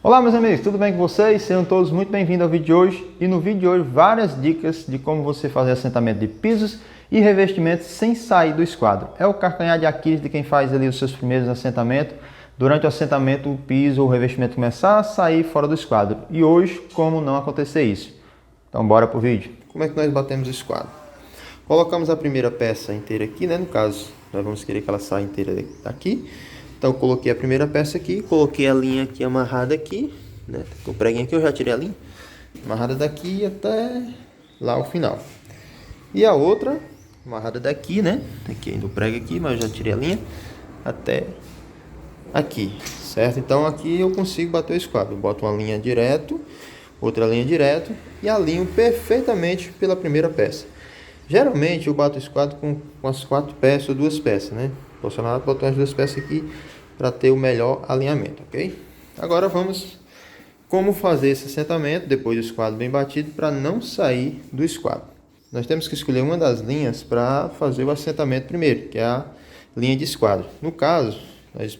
Olá meus amigos, tudo bem com vocês? Sejam todos muito bem-vindos ao vídeo de hoje. E no vídeo de hoje, várias dicas de como você fazer assentamento de pisos e revestimentos sem sair do esquadro. É o calcanhar de Aquiles de quem faz ali os seus primeiros assentamentos. Durante o assentamento, o piso ou o revestimento começar a sair fora do esquadro. E hoje, como não acontecer isso? Então bora pro vídeo. Como é que nós batemos o esquadro? Colocamos a primeira peça inteira aqui, né? No caso, nós vamos querer que ela saia inteira daqui. Então eu coloquei a primeira peça aqui, coloquei a linha aqui amarrada aqui, né? Com o preguinho aqui eu já tirei a linha, amarrada daqui até lá o final. E a outra, amarrada daqui, né? Aqui ainda o prego aqui, mas eu já tirei a linha até aqui, certo? Então aqui eu consigo bater o esquadro. Eu boto uma linha direto, outra linha direto e alinho perfeitamente pela primeira peça. Geralmente eu bato o esquadro com as 4 peças ou 2 peças, né? Posicionado, botar as 2 peças aqui para ter o melhor alinhamento, ok? Agora vamos como fazer esse assentamento depois do esquadro bem batido para não sair do esquadro. Nós temos que escolher uma das linhas para fazer o assentamento primeiro, que é a linha de esquadro. No caso, nós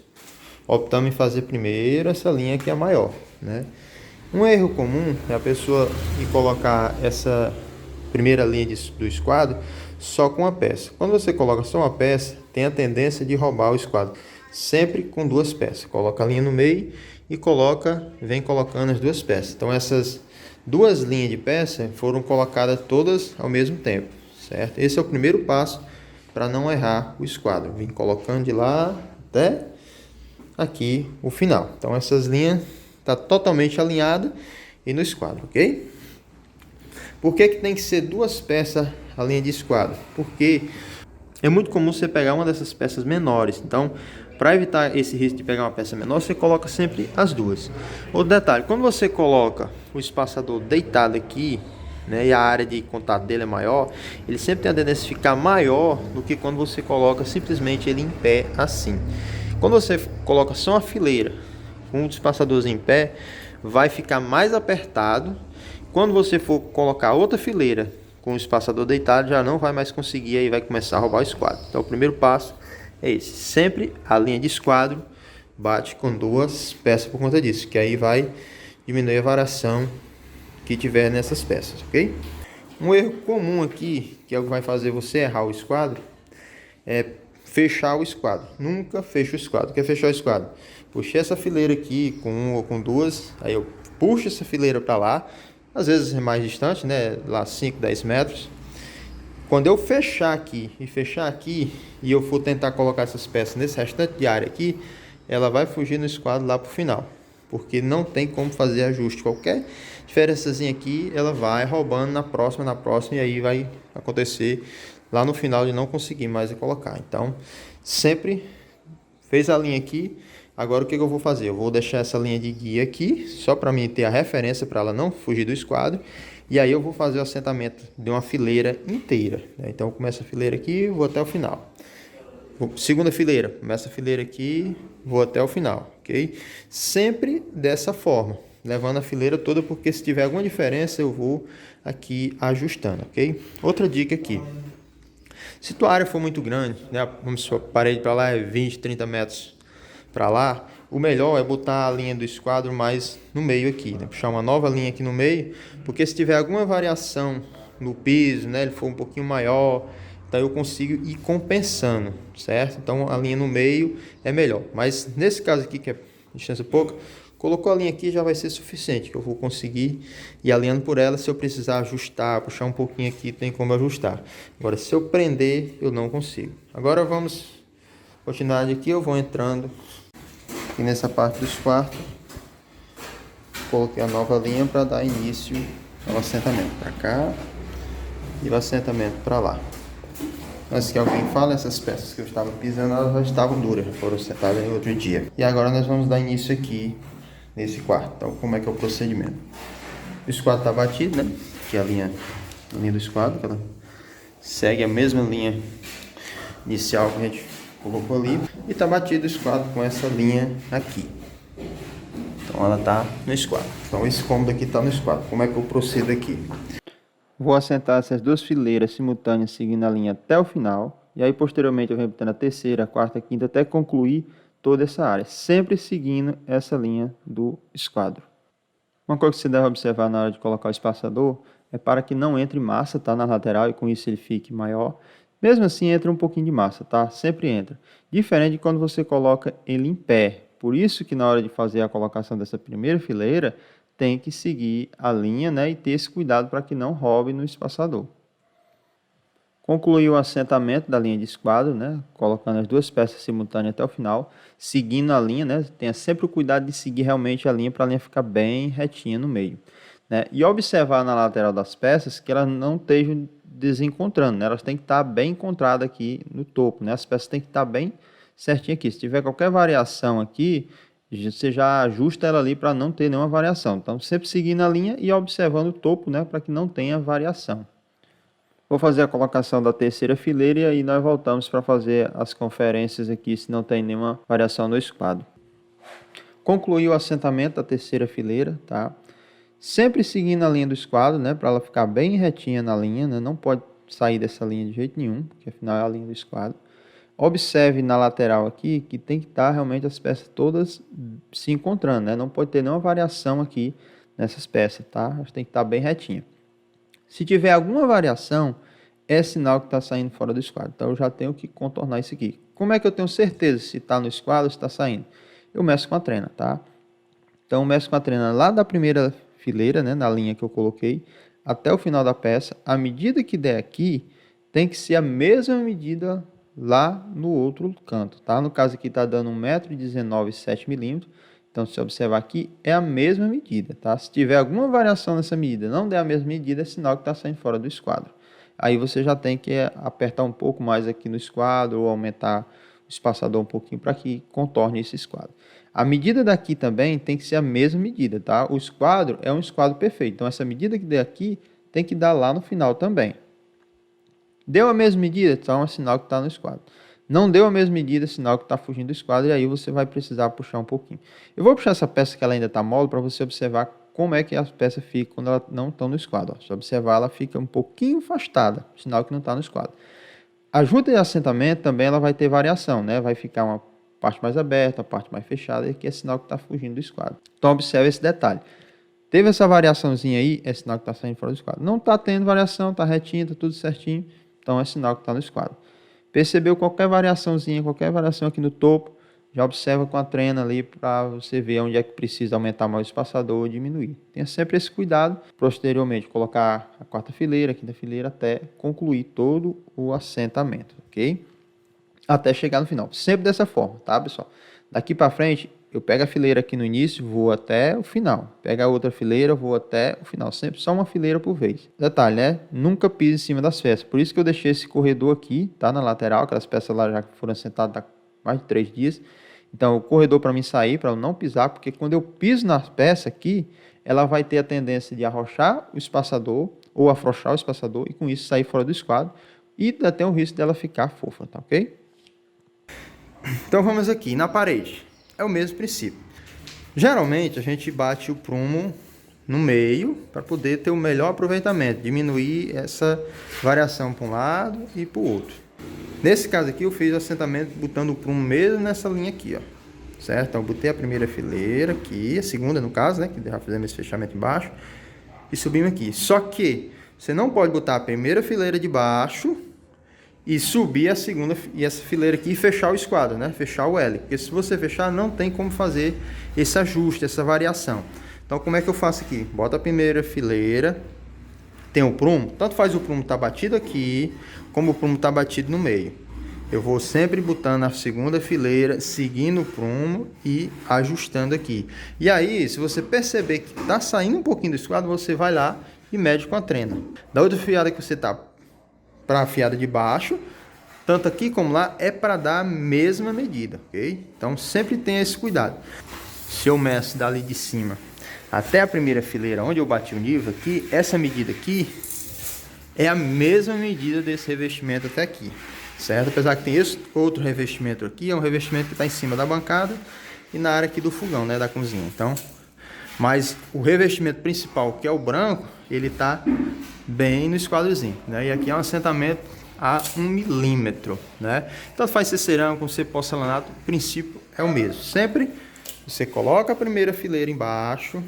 optamos em fazer primeiro essa linha que é a maior, né? Um erro comum é a pessoa ir colocar essa primeira linha do esquadro só com uma peça. Quando você coloca só uma peça, tem a tendência de roubar o esquadro. Sempre com 2 peças. Coloca a linha no meio e vem colocando as 2 peças. Então essas 2 linhas de peça foram colocadas todas ao mesmo tempo, certo? Esse é o primeiro passo para não errar o esquadro. Vem colocando de lá até aqui o final. Então essas linhas estão totalmente alinhadas e no esquadro, ok? Por que tem que ser 2 peças a linha de esquadro? Porque é muito comum você pegar uma dessas peças menores. Então, para evitar esse risco de pegar uma peça menor, você coloca sempre as 2. Outro detalhe, quando você coloca o espaçador deitado aqui, né, e a área de contato dele é maior, ele sempre tem a tendência de ficar maior do que quando você coloca simplesmente ele em pé assim. Quando você coloca só uma fileira com o espaçadorzinho em pé, vai ficar mais apertado. Quando você for colocar outra fileira com o espaçador deitado, já não vai mais conseguir, aí vai começar a roubar o esquadro. Então o primeiro passo é esse. Sempre a linha de esquadro bate com 2 peças por conta disso, que aí vai diminuir a variação que tiver nessas peças, ok? Um erro comum aqui, que é o que vai fazer você errar o esquadro, é fechar o esquadro. Nunca fecha o esquadro. Quer fechar o esquadro? Puxei essa fileira aqui com 1 ou com 2, aí eu puxo essa fileira para lá, às vezes é mais distante, né? Lá 5, 10 metros. Quando eu fechar aqui e eu for tentar colocar essas peças nesse restante de área aqui, ela vai fugir no esquadro lá pro final, porque não tem como fazer ajuste. Qualquer diferençazinha aqui, ela vai roubando na próxima, e aí vai acontecer lá no final de não conseguir mais colocar. Então, sempre fez a linha aqui. Agora o que eu vou fazer? Eu vou deixar essa linha de guia aqui, só para mim ter a referência para ela não fugir do esquadro. E aí eu vou fazer o assentamento de uma fileira inteira, né? Então eu começo a fileira aqui, vou até o final. Segunda fileira, começo a fileira aqui, vou até o final, ok? Sempre dessa forma, levando a fileira toda, porque se tiver alguma diferença eu vou aqui ajustando, ok? Outra dica aqui. Se tua área for muito grande, né? Vamos supor, a parede para lá é 20, 30 metros para lá, o melhor é botar a linha do esquadro mais no meio aqui, né? Puxar uma nova linha aqui no meio, porque se tiver alguma variação no piso, né, ele for um pouquinho maior, então eu consigo ir compensando, certo? Então a linha no meio é melhor, mas nesse caso aqui que é distância pouca, colocou a linha aqui já vai ser suficiente, que eu vou conseguir ir alinhando por ela. Se eu precisar ajustar, puxar um pouquinho aqui, tem como ajustar. Agora se eu prender, eu não consigo. Agora vamos continuar aqui, eu vou entrando aqui nessa parte dos quartos, coloquei a nova linha para dar início ao assentamento para cá e o assentamento para lá. Antes que alguém fale, essas peças que eu estava pisando, elas já estavam duras, foram setadas em outro dia. E agora nós vamos dar início aqui nesse quarto. Então como é que é o procedimento? O esquadro está batido, né? Aqui é a linha do esquadro, que ela segue a mesma linha inicial que a gente colocou ali, e está batido o esquadro com essa linha aqui. Então ela está no esquadro. Então esse cômodo aqui está no esquadro. Como é que eu procedo aqui? Vou assentar essas 2 fileiras simultâneas seguindo a linha até o final, e aí posteriormente eu venho botando a terceira, a quarta, a quinta, até concluir toda essa área, sempre seguindo essa linha do esquadro. Uma coisa que você deve observar na hora de colocar o espaçador é para que não entre massa, tá, na lateral, e com isso ele fique maior. Mesmo assim entra um pouquinho de massa, tá? Sempre entra. Diferente de quando você coloca ele em pé. Por isso que na hora de fazer a colocação dessa primeira fileira, tem que seguir a linha, né, e ter esse cuidado para que não roube no espaçador. Concluí o assentamento da linha de esquadro, né, colocando as duas peças simultâneas até o final, seguindo a linha, né, tenha sempre o cuidado de seguir realmente a linha para a linha ficar bem retinha no meio, né, e observar na lateral das peças que elas não estejam desencontrando, né, elas têm que estar bem encontradas aqui no topo, né, as peças têm que estar bem certinho aqui. Se tiver qualquer variação aqui, você já ajusta ela ali para não ter nenhuma variação. Então, sempre seguindo a linha e observando o topo, né, para que não tenha variação. Vou fazer a colocação da terceira fileira e aí nós voltamos para fazer as conferências aqui, se não tem nenhuma variação no esquadro. Concluí o assentamento da terceira fileira, tá? Sempre seguindo a linha do esquadro, né, para ela ficar bem retinha na linha, né? Não pode sair dessa linha de jeito nenhum, porque afinal é a linha do esquadro. Observe na lateral aqui que tem que estar realmente as peças todas se encontrando, né? Não pode ter nenhuma variação aqui nessas peças, tá? Elas tem que estar bem retinha. Se tiver alguma variação, é sinal que está saindo fora do esquadro. Então, eu já tenho que contornar isso aqui. Como é que eu tenho certeza se está no esquadro ou se está saindo? Eu meço com a trena, tá? Então, eu meço com a trena lá da primeira fileira, né, na linha que eu coloquei, até o final da peça. A medida que der aqui tem que ser a mesma medida lá no outro canto, tá? No caso aqui está dando 1,19 m. Então, se você observar aqui, é a mesma medida, tá? Se tiver alguma variação nessa medida, não der a mesma medida, é sinal que está saindo fora do esquadro. Aí você já tem que apertar um pouco mais aqui no esquadro ou aumentar o espaçador um pouquinho para que contorne esse esquadro. A medida daqui também tem que ser a mesma medida, tá? O esquadro é um esquadro perfeito. Então, essa medida que der aqui tem que dar lá no final também. Deu a mesma medida? Então é sinal que está no esquadro. Não deu a mesma medida, é sinal que está fugindo do esquadro, e aí você vai precisar puxar um pouquinho. Eu vou puxar essa peça que ela ainda está mole para você observar como é que as peças ficam quando elas não estão no esquadro. Ó. Se observar, ela fica um pouquinho afastada, sinal que não está no esquadro. A junta de assentamento também ela vai ter variação, né? Vai ficar uma parte mais aberta, a parte mais fechada, e aqui é sinal que está fugindo do esquadro. Então observe esse detalhe. Teve essa variaçãozinha aí, é sinal que está saindo fora do esquadro. Não está tendo variação, está retinho, está tudo certinho. Então é sinal que está no esquadro. Percebeu qualquer variaçãozinha, qualquer variação aqui no topo, já observa com a trena ali para você ver onde é que precisa aumentar mais o espaçador ou diminuir. Tenha sempre esse cuidado. Posteriormente, colocar a quarta fileira, a quinta fileira, até concluir todo o assentamento, ok? Até chegar no final. Sempre dessa forma, tá, pessoal? Daqui para frente, eu pego a fileira aqui no início, vou até o final. Pego a outra fileira, vou até o final. Sempre só uma fileira por vez. Detalhe, né? Nunca pise em cima das peças. Por isso que eu deixei esse corredor aqui, tá? Na lateral, aquelas peças lá já foram assentadas há mais de 3 dias. Então, o corredor para mim sair, para eu não pisar, porque quando eu piso nas peças aqui, ela vai ter a tendência de arrochar o espaçador ou afrouxar o espaçador e com isso sair fora do esquadro. E ainda tem o risco dela ficar fofa, tá ok? Então, vamos aqui na parede. É o mesmo princípio. Geralmente a gente bate o prumo no meio para poder ter o melhor aproveitamento, diminuir essa variação para um lado e para o outro. Nesse caso aqui eu fiz o assentamento botando o prumo mesmo nessa linha aqui, ó. Certo? Então eu botei a primeira fileira aqui, a segunda no caso, né, que já fizemos esse fechamento embaixo, e subimos aqui. Só que você não pode botar a primeira fileira de baixo e subir a segunda e essa fileira aqui e fechar o esquadro, né? Fechar o L. Porque se você fechar, não tem como fazer esse ajuste, essa variação. Então, como é que eu faço aqui? Bota a primeira fileira, tem o prumo, tanto faz o prumo tá batido aqui, como o prumo tá batido no meio. Eu vou sempre botando a segunda fileira, seguindo o prumo e ajustando aqui. E aí, se você perceber que tá saindo um pouquinho do esquadro, você vai lá e mede com a trena. Da outra fiada que você tá para a fiada de baixo, tanto aqui como lá, é para dar a mesma medida, ok? Então, sempre tenha esse cuidado. Se eu meço dali de cima até a primeira fileira, onde eu bati o nível aqui, essa medida aqui é a mesma medida desse revestimento até aqui, certo? Apesar que tem esse outro revestimento aqui, é um revestimento que está em cima da bancada e na área aqui do fogão, né, da cozinha. Então, mas o revestimento principal, que é o branco, ele está bem no esquadrozinho, né? E aqui é um assentamento a 1 milímetro, né? Tanto faz ser cerâmico como ser porcelanato, o princípio é o mesmo. Sempre você coloca a primeira fileira embaixo,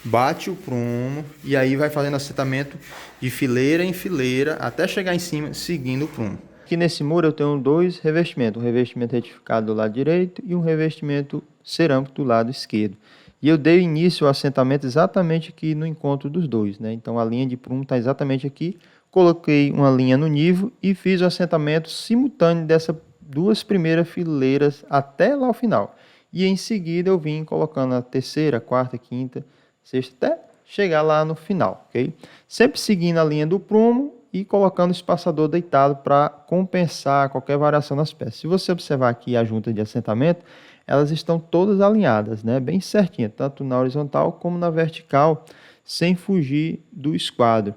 bate o prumo e aí vai fazendo assentamento de fileira em fileira até chegar em cima, seguindo o prumo. Aqui nesse muro eu tenho dois revestimentos, um revestimento retificado do lado direito e um revestimento cerâmico do lado esquerdo. E eu dei início ao assentamento exatamente aqui no encontro dos dois, né? Então a linha de prumo está exatamente aqui. Coloquei uma linha no nível e fiz o assentamento simultâneo dessas duas primeiras fileiras até lá ao final. E em seguida eu vim colocando a terceira, quarta, quinta, sexta, até chegar lá no final, ok? Sempre seguindo a linha do prumo e colocando o espaçador deitado para compensar qualquer variação nas peças. Se você observar aqui a junta de assentamento, elas estão todas alinhadas, né? Bem certinha, tanto na horizontal como na vertical, sem fugir do esquadro.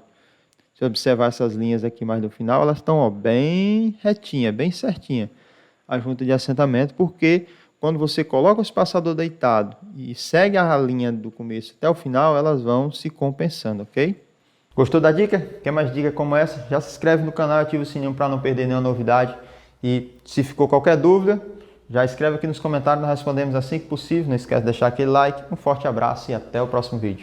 Se observar essas linhas aqui mais no final, elas estão bem retinha, bem certinha a junta de assentamento, porque quando você coloca o espaçador deitado e segue a linha do começo até o final, elas vão se compensando, ok? Gostou da dica? Quer mais dicas como essa? Já se inscreve no canal e ativa o sininho para não perder nenhuma novidade. E se ficou qualquer dúvida, já escreve aqui nos comentários, nós respondemos assim que possível. Não esquece de deixar aquele like. Um forte abraço e até o próximo vídeo.